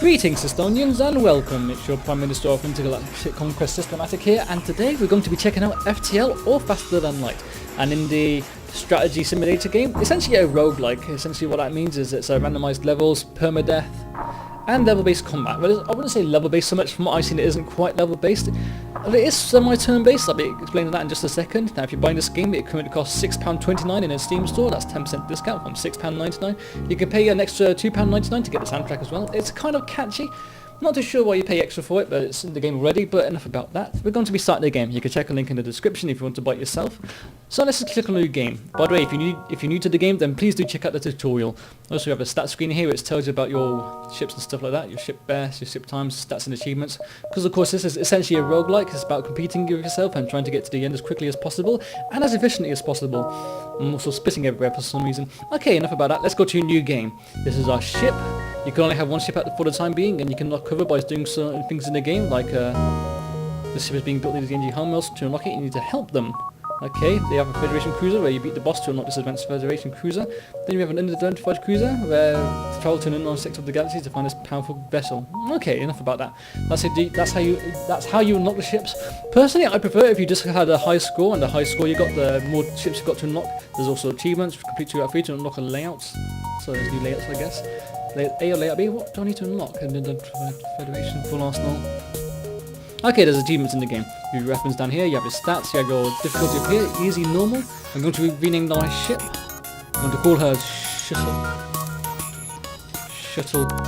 Greetings Estonians and welcome, it's your Prime Minister of Intergalactic Conquest Systematic here, and today we're going to be checking out FTL or Faster Than Light, an indie strategy simulator game, essentially a roguelike. Essentially what that means is it's randomised levels, permadeath, and level-based combat. Well, I wouldn't say level-based so much. From what I've seen, it isn't quite level-based. It is semi-turn-based. I'll be explaining that in just a second. Now, if you're buying this game, it currently costs £6.29 in a Steam store. That's 10% discount from £6.99. You can pay an extra £2.99 to get the soundtrack as well. It's kind of catchy. Not too sure why you pay extra for it, but it's in the game already, but enough about that. We're going to be starting the game. You can check a link in the description if you want to buy it yourself. So let's just click on new game. By the way, if you're new to the game, then please do check out the tutorial. Also, we have a stats screen here which tells you about your ships and stuff like that, your ship best, your ship times, stats and achievements. Because of course this is essentially a roguelike. It's about competing with yourself and trying to get to the end as quickly as possible and as efficiently as possible. I'm also spitting everywhere for some reason. Okay, enough about that. Let's go to a new game. This is our ship. You can only have one ship for the time being, and you can unlock cover by doing certain things in the game, like the ship is being built into the engine hulls. To unlock it, you need to help them. Okay, they have a Federation cruiser where you beat the boss to unlock this advanced Federation cruiser. Then you have an unidentified cruiser where to travel to an unknown sector of the galaxy to find this powerful vessel. Okay, enough about that. That's how you unlock the ships. Personally, I prefer if you just had a high score, and the higher score you got, the more ships you got to unlock. There's also achievements, complete 2 out of 3 to unlock a layouts. So there's new layouts, I guess. Layout A or layout B, what do I need to unlock? And then the Federation, full arsenal. Okay, there's achievements in the game. You have your weapons down here, you have your stats, you have your difficulty up here, easy, normal. I'm going to rename my ship. I'm going to call her Shuttlecock.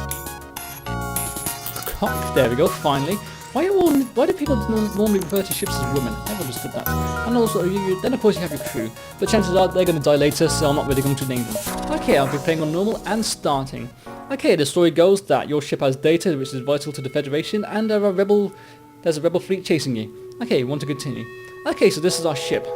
There we go, finally. Why do people normally refer to ships as women? I never understood that. And also, then of course you have your crew. But chances are they're going to die later, so I'm not really going to name them. Okay, I'll be playing on normal and starting. Okay, the story goes that your ship has data which is vital to the Federation, and there's a rebel fleet chasing you. Okay, want to continue. Okay, so this is our ship.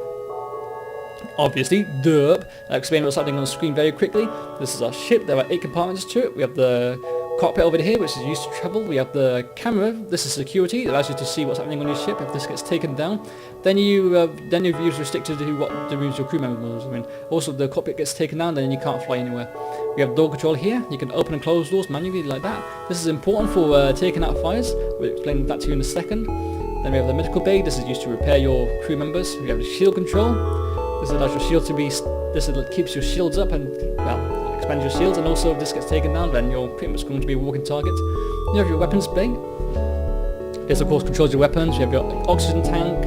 Obviously, derp. I'll explain what's happening on the screen very quickly. This is our ship. There are 8 compartments to it. We have the cockpit over here, which is used to travel. We have the camera. This is security. It allows you to see what's happening on your ship. If this gets taken down, then your view is restricted to what the rooms your crew members are in. Also, the cockpit gets taken down, then you can't fly anywhere. We have door control here. You can open and close doors manually like that. This is important for taking out fires. We'll explain that to you in a second. Then we have the medical bay. This is used to repair your crew members. We have the shield control. This allows your shield to be. This keeps your shields up and expand your shields. And also, if this gets taken down, then you're pretty much going to be a walking target. You have your weapons bay. This of course controls your weapons. You have your oxygen tank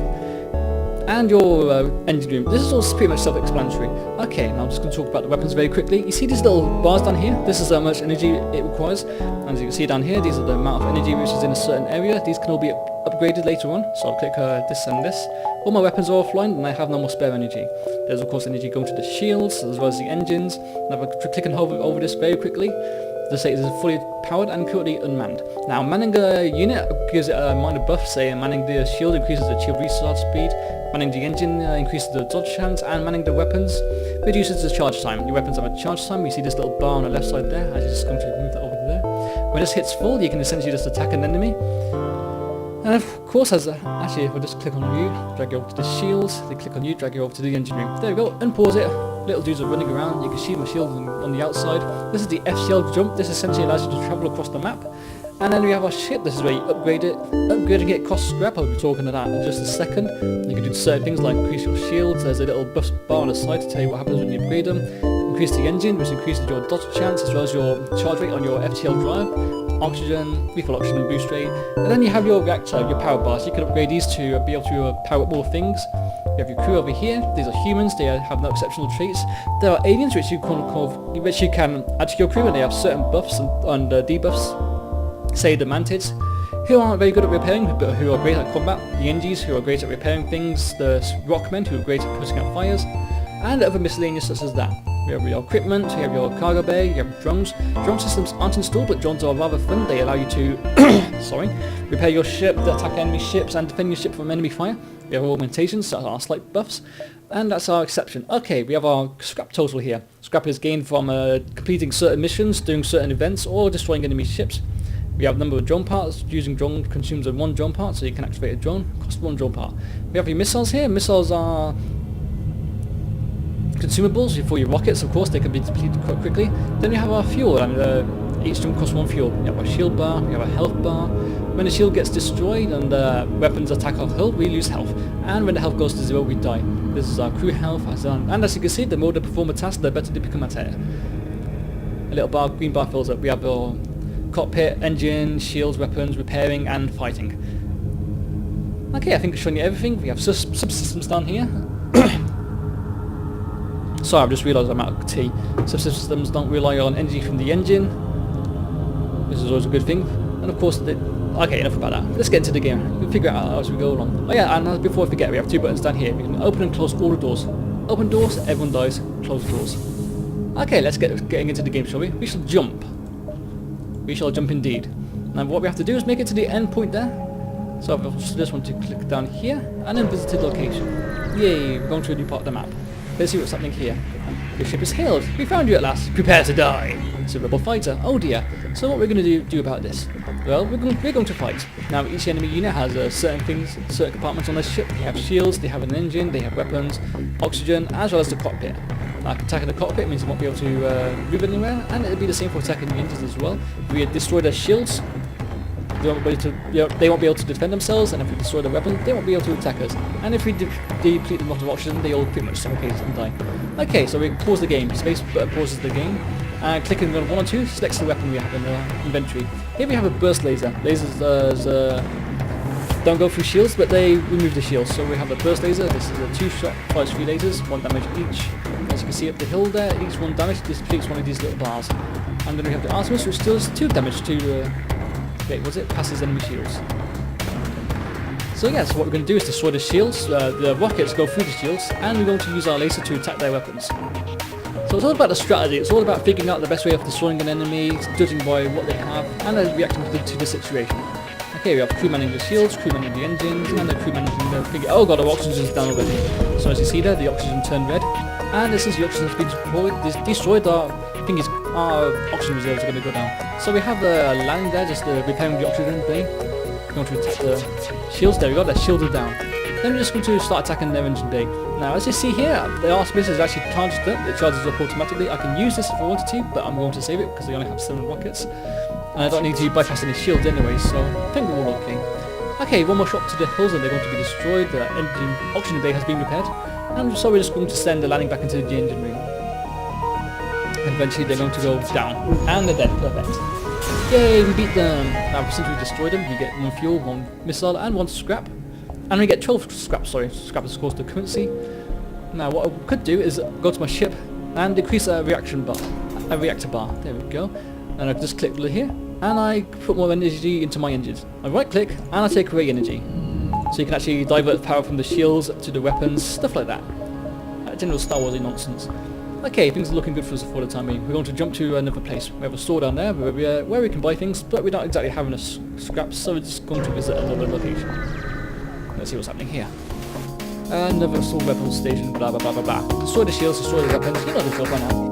and your engine room. This is all pretty much self-explanatory. Okay, now I'm just going to talk about the weapons very quickly. You see these little bars down here? This is how much energy it requires. And as you can see down here, these are the amount of energy which is in a certain area. These can all be upgraded later on. So I'll click this and this. All my weapons are offline and I have no more spare energy. There's of course energy going to the shields as well as the engines. And if I click and hover over this very quickly, the state is fully powered and currently unmanned. Now manning a unit gives it a minor buff, say manning the shield increases the shield recharge speed, manning the engine increases the dodge chance, and manning the weapons reduces the charge time. Your weapons have a charge time. You see this little bar on the left side there. I just going to move that over there. When this hits full, you can essentially just attack an enemy. And of course, actually, if I just click on you, drag you over to the shields, then click on you, drag you over to the engine room. There we go, unpause it. Little dudes are running around. You can see my shield on the outside. This is the FTL jump. This essentially allows you to travel across the map. And then we have our ship. This is where you upgrade it. Upgrading it costs scrap. I'll be talking about that in just a second. You can do certain things like increase your shields. There's a little buff bar on the side to tell you what happens when you upgrade them. Increase the engine, which increases your dodge chance as well as your charge rate on your FTL drive. Oxygen, refill oxygen and boost rate. And then you have your reactor, your power bars. You can upgrade these to be able to power up more things. You have your crew over here. These are humans. They have no exceptional traits. There are aliens which you can add to your crew, and they have certain buffs and debuffs. Say the mantids, who aren't very good at repairing, but who are great at combat. The Engies, who are great at repairing things. The Rockmen, who are great at putting out fires. And other miscellaneous such as that. We have your equipment, you have your cargo bay, you have drones. Drone systems aren't installed, but drones are rather fun. They allow you to repair your ship, attack enemy ships, and defend your ship from enemy fire. We have augmentations, that are slight buffs, and that's our exception. Okay, we have our scrap total here. Scrap is gained from completing certain missions, doing certain events, or destroying enemy ships. We have a number of drone parts. Using drone consumes one drone part, so you can activate a drone. Cost 1 drone part. We have your missiles here. Missiles are consumables for your rockets, of course. They can be depleted quite quickly. Then we have our fuel, and Each jump costs 1 fuel. We have a shield bar, we have a health bar. When the shield gets destroyed and weapons attack our hull, we lose health. And when the health goes to 0, we die. This is our crew health. And as you can see, the more they perform a task, the better they become at it. A little bar, green bar fills up. We have our cockpit, engine, shields, weapons, repairing, and fighting. Okay, I think I've shown you everything. We have subsystems down here. Sorry, I've just realised I'm out of tea. Subsystems don't rely on energy from the engine. This is always a good thing. And of course, okay, enough about that. Let's get into the game. We'll figure it out as we go along. Oh yeah, and before I forget, we have 2 buttons down here. We can open and close all the doors. Open doors, everyone dies. Close doors. Okay, let's getting into the game, shall we? We shall jump. We shall jump indeed. Now what we have to do is make it to the end point there. So I just want to click down here and then visited location. Yay, we're going to a new part of the map. Let's see what's happening here. Your ship is hailed. We found you at last. Prepare to die. It's a rebel fighter. Oh dear. So what we're going to do about this? Well, we're going to fight. Now each enemy unit has certain things, certain compartments on their ship. They have shields, they have an engine, they have weapons, oxygen, as well as the cockpit. Attacking the cockpit means they won't be able to move anywhere, and it'll be the same for attacking the engines as well. If we destroy their shields, they won't be able to defend themselves, and if we destroy their weapons, they won't be able to attack us. And if we deplete them of oxygen, they all pretty much suffocate and die. Okay, so we pause the game. Space button pauses the game. And clicking on 1 or 2 selects the weapon we have in the inventory. Here we have a burst laser. Lasers don't go through shields, but they remove the shields. So we have a burst laser. This is a 2-shot, fires 3 lasers, 1 damage each. As you can see up the hill there, each 1 damage depletes one of these little bars. And then we have the Artemis, which deals 2 damage to passes enemy shields. So yeah, so what we're going to do is destroy the shields. The rockets go through the shields, and we're going to use our laser to attack their weapons. So it's all about the strategy. It's all about figuring out the best way of destroying an enemy, judging by what they have, and then reacting to the situation. Okay, we have crew managing the shields, crew managing the engines, and the crew managing the figure. Oh god, our oxygen's down already. So as you see there, the oxygen turned red. And since the oxygen's been destroyed, our oxygen reserves are going to go down. So we have a landing there, just repairing the oxygen bay. We're going to attack the shields. There we go, their shields are down. Then we're just going to start attacking their engine bay. Now as you see here, the Artemis is actually charged up. It charges up automatically. I can use this if I wanted to, but I'm going to save it because they only have 7 rockets. And I don't need to bypass any shields anyway, so I think we're all okay. Okay, 1 more shot to the hills and they're going to be destroyed. The engine oxygen bay has been repaired. And so we're just going to send the landing back into the engine room. And eventually they're going to go down. And they're dead. Perfect. Yay, we beat them. Now since we destroyed them, we get 1 fuel, 1 missile, and 1 scrap. And we get 12 scrap, scrap is of course the currency. Now what I could do is go to my ship and decrease a reactor bar. There we go. And I just click here, and I put more energy into my engines. I right click, and I take away energy. So you can actually divert power from the shields to the weapons, stuff like that. General Star Wars nonsense. Okay, things are looking good for us for the time being. We're going to jump to another place. We have a store down there where we can buy things, but we don't exactly have enough scraps, so we're just going to visit another location. Let's see what's happening here. Another assault weapons station, blah blah blah blah blah. Destroy the shields, destroy the weapons. You know this stuff by now.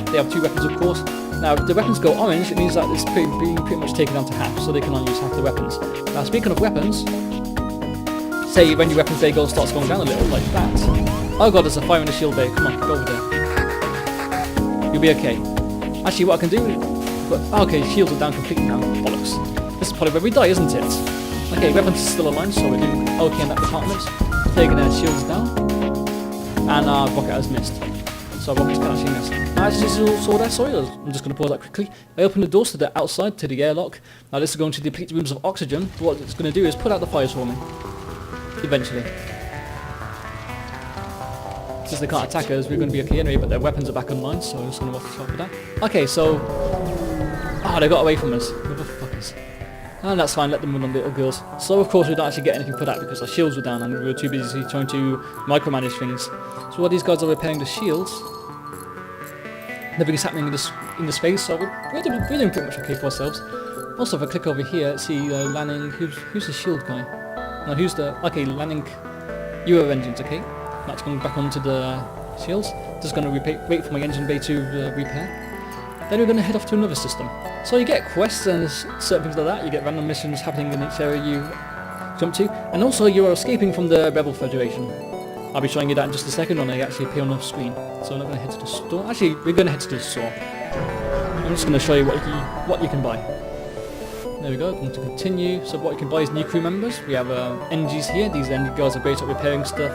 They have 2 weapons, of course. Now, if the weapons go orange, it means that it's being pretty much taken down to half, so they can only use half the weapons. Now, speaking of weapons, say when your weapons bay starts going down a little, like that. Oh god, there's a fire in the shield bay. Come on, go over there. You'll be okay. Actually, what I can do... okay, shields are down completely now. Bollocks. This is probably where we die, isn't it? Okay, weapons are still aligned, so we're doing okay in that department. Taking our shields down. And our rocket has missed. So rockets can actually miss. Now as you saw there, sorry, I'm just going to pause that quickly. I open the doors to the outside, to the airlock. Now this is going to deplete the rooms of oxygen. What it's going to do is put out the fires for me. Eventually. Since they can't attack us, we're going to be okay anyway, but their weapons are back online, so I'm just going to watch out for that. Okay, so... they got away from us. Motherfuckers. And that's fine, let them run on little girls. So of course we don't actually get anything for that because our shields were down and we were too busy trying to micromanage things. So while these guys are repairing the shields, nothing is happening in the space, so we're doing pretty much okay for ourselves. Also if I click over here, see landing, who's the shield guy? No, who's the, okay, landing Euro engines, okay. That's going back onto the shields. Just going to wait for my engine bay to repair. Then we're going to head off to another system. So you get quests and certain things like that, you get random missions happening in each area you jump to, and also you are escaping from the Rebel Federation. I'll be showing you that in just a second when they actually appear on the screen. So I'm not going to head to the store. Actually, we're going to head to the store. I'm just going to show you what you can buy. There we go, going to continue. So what you can buy is new crew members. We have NGs here. These NG guys are great at repairing stuff,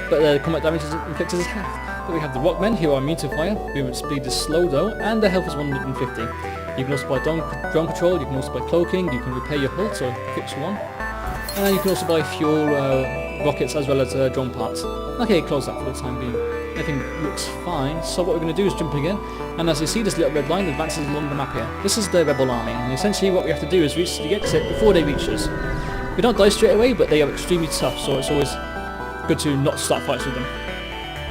but their combat damage is inflicted as half. But we have the Rockmen, who are immune to fire. Movement speed is slow though, and their health is 150. You can also buy drone control, you can also buy cloaking, you can repair your hull, so fix one. And then you can also buy fuel, rockets, as well as drone parts. Okay, close that for the time being. Everything looks fine, so what we're going to do is jump again, and as you see this little red line advances along the map here. This is the rebel army, and essentially what we have to do is reach the exit before they reach us. We don't die straight away, but they are extremely tough, so it's always good to not start fights with them.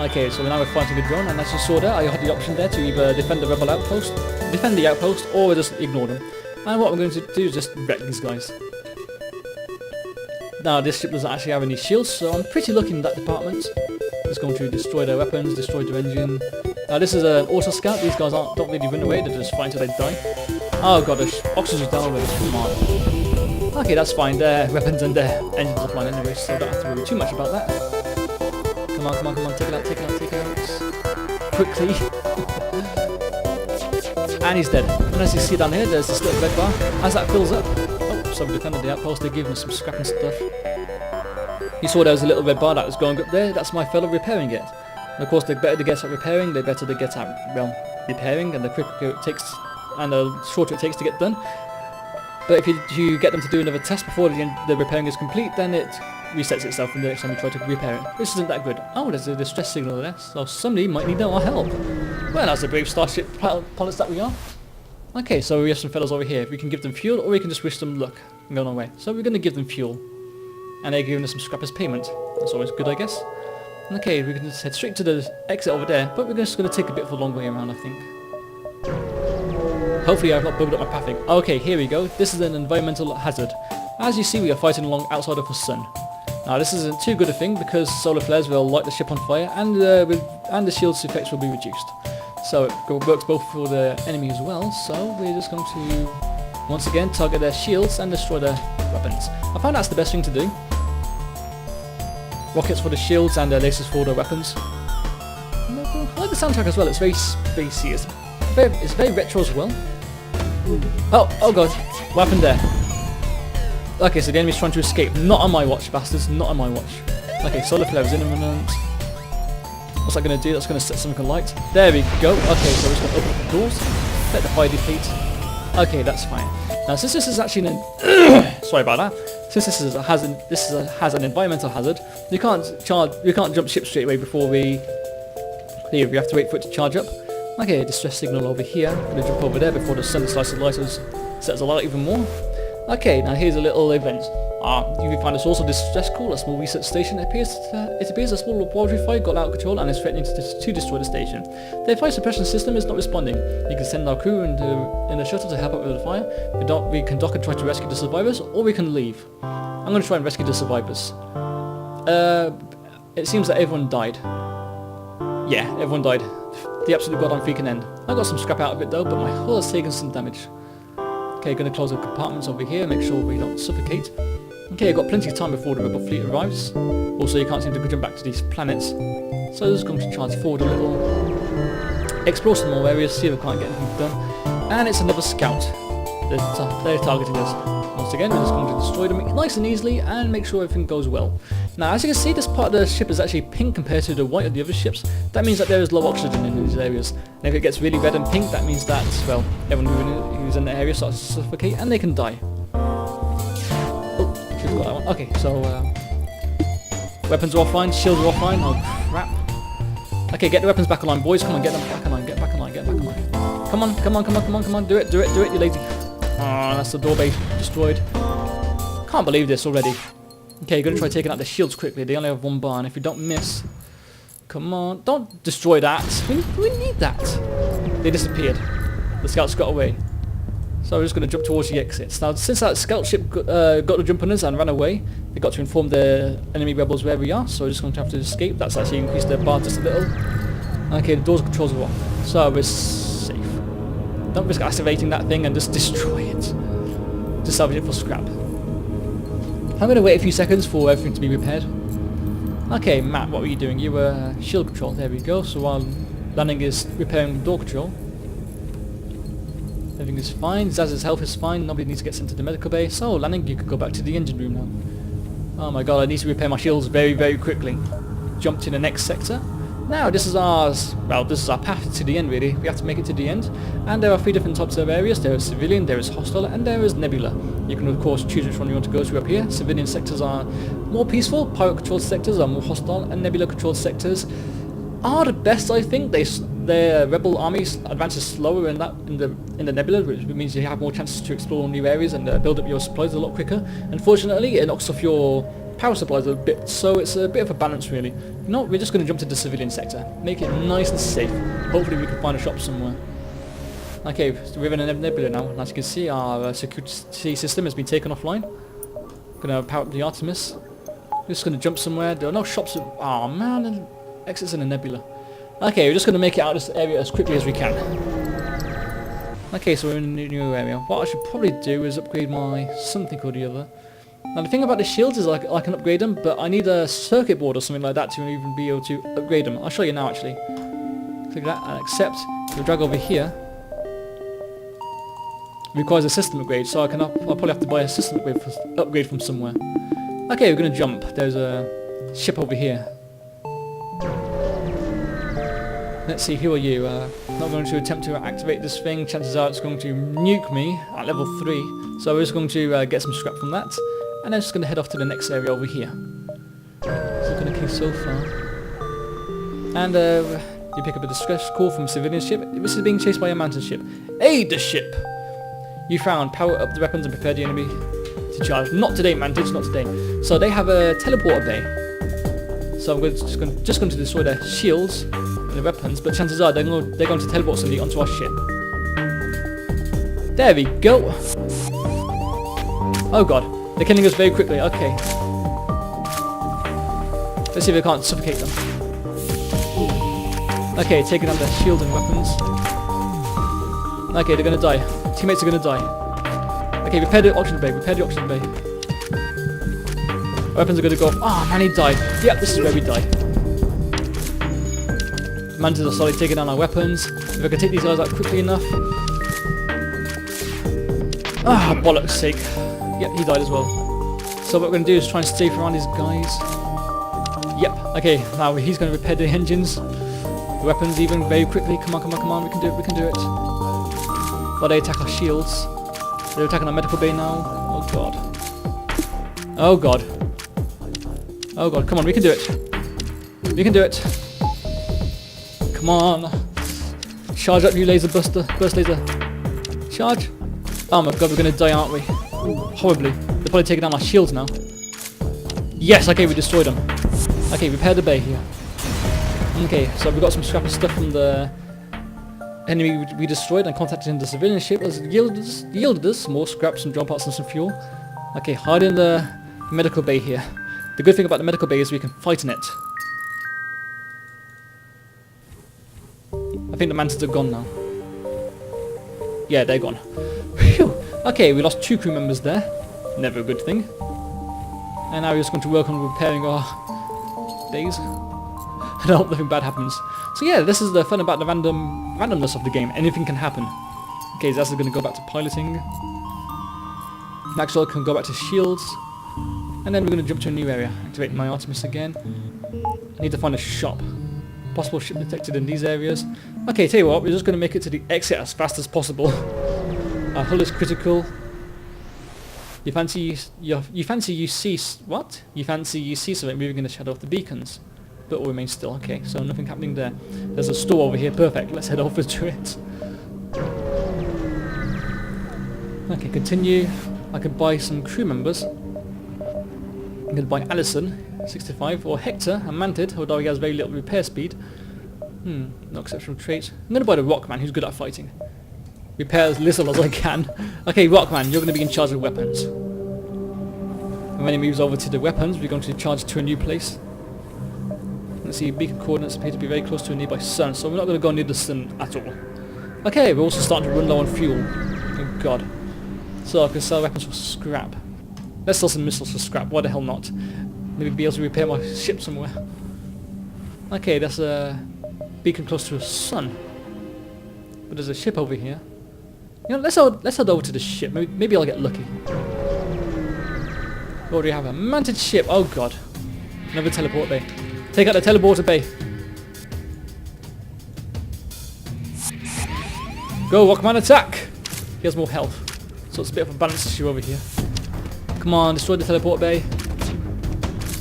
Okay, so now we're fighting a drone, and as you saw there, I had the option there to either defend the rebel outpost, defend the outpost, or just ignore them. And what we're going to do is just wreck these guys. Now this ship doesn't actually have any shields, so I'm pretty lucky in that department. Just going to destroy their weapons, destroy their engine. Now this is an auto scout. These guys don't really run away, they just fight until they die. Oh god, the oxygen's down already, come on. Okay, that's fine, their weapons and their engines are fine anyway, so I don't have to worry too much about that. Come on, come on, come on, take it out, take it out, take it out. Quickly. And he's dead. And as you see down here, there's this little red bar. As that fills up, oh, somebody defended the outpost, they're giving us some scrap and stuff. You saw there was a little red bar that was going up there, that's my fellow repairing it. And of course the better they get at repairing, the better they get at, well, repairing, and the quicker it takes, and the shorter it takes to get done. But if you get them to do another test before the repairing is complete, then it resets itself and the next time you try to repair it. This isn't that good. Oh, there's a distress signal there, so somebody might need our help. Well, that's the brave starship pilots that we are. Okay, so we have some fellows over here. We can give them fuel, or we can just wish them luck and go on our way. So we're going to give them fuel. And they're giving us some scrap as payment. That's always good, I guess. Okay, we can just head straight to the exit over there, but we're just going to take a bit of a long way around, I think. Hopefully I've not bugged up my pathing. Okay, here we go. This is an environmental hazard. As you see, we are fighting along outside of the sun. Now this isn't too good a thing because solar flares will light the ship on fire and the shield's effects will be reduced. So it works both for the enemy as well, so we're just going to once again target their shields and destroy their weapons. I found that's the best thing to do. Rockets for the shields and lasers for the weapons. I like the soundtrack as well, it's very spacey, it's very retro as well. Oh god, what happened there? Okay, so the enemy's trying to escape. Not on my watch, bastards, not on my watch. Okay, solar flare is imminent. What's that going to do? That's going to set something alight. There we go. Okay, so we're just going to open up the doors. Let the fire deplete. Okay, that's fine. Now, since this is actually an sorry about that. Since this has an environmental hazard, you can't jump ship straight away before we leave. We have to wait for it to charge up. Okay, distress signal over here. I'm going to jump over there before the sun slices the lighters sets alight even more. Okay, now here's a little event. You can find a source of distress call, a small research station. It appears a small laboratory fire got out of control and is threatening to destroy the station. The fire suppression system is not responding. You can send our crew in the shuttle to help out with the fire. We can dock and try to rescue the survivors, or we can leave. I'm going to try and rescue the survivors. It seems that everyone died. Yeah, everyone died. The absolute goddamn freaking end. I got some scrap out of it though, but my hull has taken some damage. Okay, going to close the compartments over here, make sure we don't suffocate. Okay, I've got plenty of time before the rebel fleet arrives. Also, you can't seem to jump back to these planets. So I'm just going to charge forward a little. Explore some more areas, see if we can't get anything done. And it's another scout. They're targeting us. Once again, we're just going to destroy them nice and easily and make sure everything goes well. Now, as you can see, this part of the ship is actually pink compared to the white of the other ships. That means that there is low oxygen in these areas. And if it gets really red and pink, that means that, well, everyone who's in the area starts to suffocate and they can die. Oh, should have got that one. Okay, so weapons are all fine, shields are all fine. Oh crap. Okay, get the weapons back online, boys. Come on, get them back online, get back online, get back online. Come on, come on, come on, come on, come on. Do it, do it, do it, you lazy. Oh, that's the door bay destroyed. Can't believe this already. Okay, you're going to try taking out the shields quickly. They only have one bar, and if you don't miss... Come on, don't destroy that. We need that. They disappeared. The scouts got away. So we're just going to jump towards the exits. Now, since that scout ship got the jump on us and ran away, they got to inform the enemy rebels where we are, so we're just going to have to escape. That's actually increased their bar just a little. Okay, the doors controls are off. So we're safe. Don't risk activating that thing and just destroy it. Just salvage it for scrap. I'm going to wait a few seconds for everything to be repaired. Okay, Matt, what were you doing? You were shield control. There we go. So while landing is repairing door control. Everything is fine. Zaz's health is fine. Nobody needs to get sent to the medical bay. So, Lanning, you can go back to the engine room now. Oh my god, I need to repair my shields very, very quickly. Jump to the next sector. Now, this is our path to the end, really. We have to make it to the end. And there are 3 different types of areas. There is civilian, there is hostile, and there is nebula. You can, of course, choose which one you want to go to up here. Civilian sectors are more peaceful, pirate-controlled sectors are more hostile, and nebula-controlled sectors are the best, I think. The rebel army advances slower in the nebula, which means you have more chances to explore new areas and build up your supplies a lot quicker. Unfortunately, it knocks off your power supplies a bit, so it's a bit of a balance, really. You know what, we're just going to jump to the civilian sector, make it nice and safe. Hopefully we can find a shop somewhere. Okay, so we're in a nebula now, and as you can see, our security system has been taken offline. Going to power up the Artemis. We're just going to jump somewhere. There are no shops. Oh man, exits in a nebula. Okay, we're just going to make it out of this area as quickly as we can. Okay, so we're in a new area. What I should probably do is upgrade my something or the other. Now the thing about the shields is I can upgrade them, but I need a circuit board or something like that to even be able to upgrade them. I'll show you now actually. Click that and accept. We'll drag over here. It requires a system upgrade, so I'll probably have to buy a system upgrade from somewhere. Okay, we're going to jump. There's a ship over here. Let's see, who are you? Not going to attempt to activate this thing. Chances are it's going to nuke me at level 3. So we're just going to get some scrap from that. And then just going to head off to the next area over here. So looking okay so far. And you pick up a distress call from a civilian ship. This is being chased by a mountain ship. Aid the ship! You found. Power up the weapons and prepare the enemy to charge. Not today, Mantage, not today. So they have a teleporter bay. So I'm just going to destroy their shields and their weapons, but chances are they're going to teleport somebody onto our ship. There we go. Oh god, they're killing us very quickly. Okay. Let's see if I can't suffocate them. Okay, taking out their shields and weapons. Okay, they're gonna die. Teammates are gonna die. Okay, repair the oxygen bay. Repair the oxygen bay. Weapons are gonna go off. Oh man, he died. Yep, this is where we die. Mantis are slowly taking down our weapons. If I can take these guys out quickly enough. Ah, bollocks sake. Yep, he died as well. So what we're going to do is try and stay around these guys. Yep, okay, now he's going to repair the engines. The weapons even very quickly. Come on, come on, come on, we can do it, we can do it. While they attack our shields. They're attacking our medical bay now. Oh god. Oh god. Oh god, come on, we can do it. We can do it. Come on. Charge up, you laser buster. Burst laser. Charge. Oh my god, we're going to die, aren't we? Horribly. They're probably taking down our shields now. Yes, okay, we destroyed them. Okay, repair the bay here. Okay, so we got some scrap and stuff from the enemy we destroyed and contacted in the civilian ship. Has yielded us more scraps, some drone parts and some fuel. Okay, hide in the medical bay here. The good thing about the medical bay is we can fight in it. I think the mantis are gone now. Yeah, they're gone. Whew. Okay, we lost 2 crew members there. Never a good thing. And now we're just going to work on repairing our bays. And I hope nothing bad happens. So yeah, this is the fun about the randomness of the game. Anything can happen. Okay, Zaz is going to go back to piloting. Maxwell can go back to shields. And then we're going to jump to a new area. Activate my Artemis again. I need to find a shop. Possible ship detected in these areas. Okay, tell you what, we're just going to make it to the exit as fast as possible. Our hull is critical. You fancy you see something moving in the shadow of the beacons, but will remain still. Okay, so nothing happening there. There's a store over here. Perfect. Let's head over to it. Okay, continue. I could buy some crew members. I'm going to buy Allison, 65, or Hector, a Mantid, although he has very little repair speed. No exceptional traits. I'm going to buy the Rockman, who's good at fighting. Repair as little as I can. Okay, Rockman, you're going to be in charge of weapons. And when he moves over to the weapons, we're going to charge to a new place. Let's see, beacon coordinates appear to be very close to a nearby sun, so we're not going to go near the sun at all. Okay, we're also starting to run low on fuel. Oh god. So I can sell weapons for scrap. Let's sell some missiles for scrap, why the hell not? Maybe be able to repair my ship somewhere. Okay, that's a beacon close to a sun. But there's a ship over here. You know, let's head over to the ship. Maybe I'll get lucky. What do we have? A manted ship. Oh god. Another teleport bay. Take out the teleporter bay. Go, Rockman, attack! He has more health. So it's a bit of a balance issue over here. Come on, destroy the teleport bay.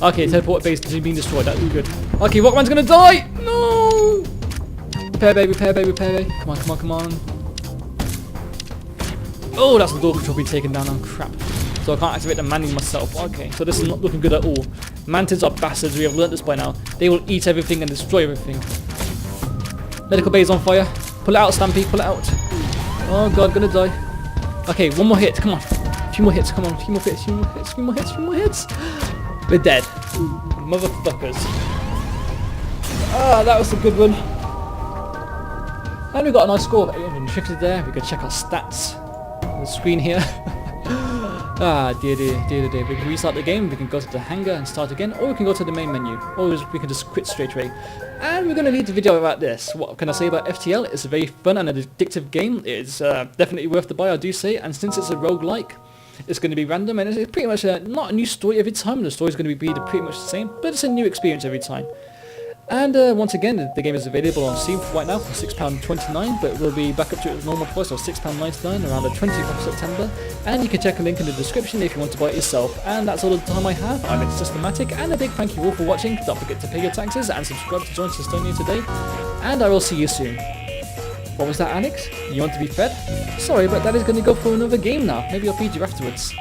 Okay, teleport bay is being destroyed. That's good. Okay, Rockman's gonna die! No! Repair bay, repair bay, repair bay. Come on, come on, come on. Oh, that's the door control being taken down. Oh, crap. So I can't activate the manning myself. Okay, so this is not looking good at all. Mantids are bastards. We have learnt this by now. They will eat everything and destroy everything. Medical bay is on fire. Pull it out, Stampy. Pull it out. Oh god, gonna die. Okay, one more hit. Come on. A few more hits. Come on. A few more hits. A few more hits. A few more hits. A few more hits. We're dead. Motherfuckers. Ah, that was a good one. And we got a nice score of 850 there. We can check our stats on the screen here. Ah, dear. We can restart the game, we can go to the hangar and start again, or we can go to the main menu, or we can just quit straight away. And we're going to leave the video about this. What can I say about FTL? It's a very fun and addictive game. It's definitely worth the buy, I do say, and since it's a roguelike, it's going to be random, and it's pretty much not a new story every time. The story's going to be pretty much the same, but it's a new experience every time. And once again, the game is available on Steam right now for £6.29, but we'll be back up to its normal price of £6.99 around the 20th of September. And you can check a link in the description if you want to buy it yourself. And that's all the time I have. I'm It's Systematic, and a big thank you all for watching. Don't forget to pay your taxes and subscribe to join Systonia today. And I will see you soon. What was that, Alex? You want to be fed? Sorry, but that is going to go for another game now. Maybe I'll feed you afterwards.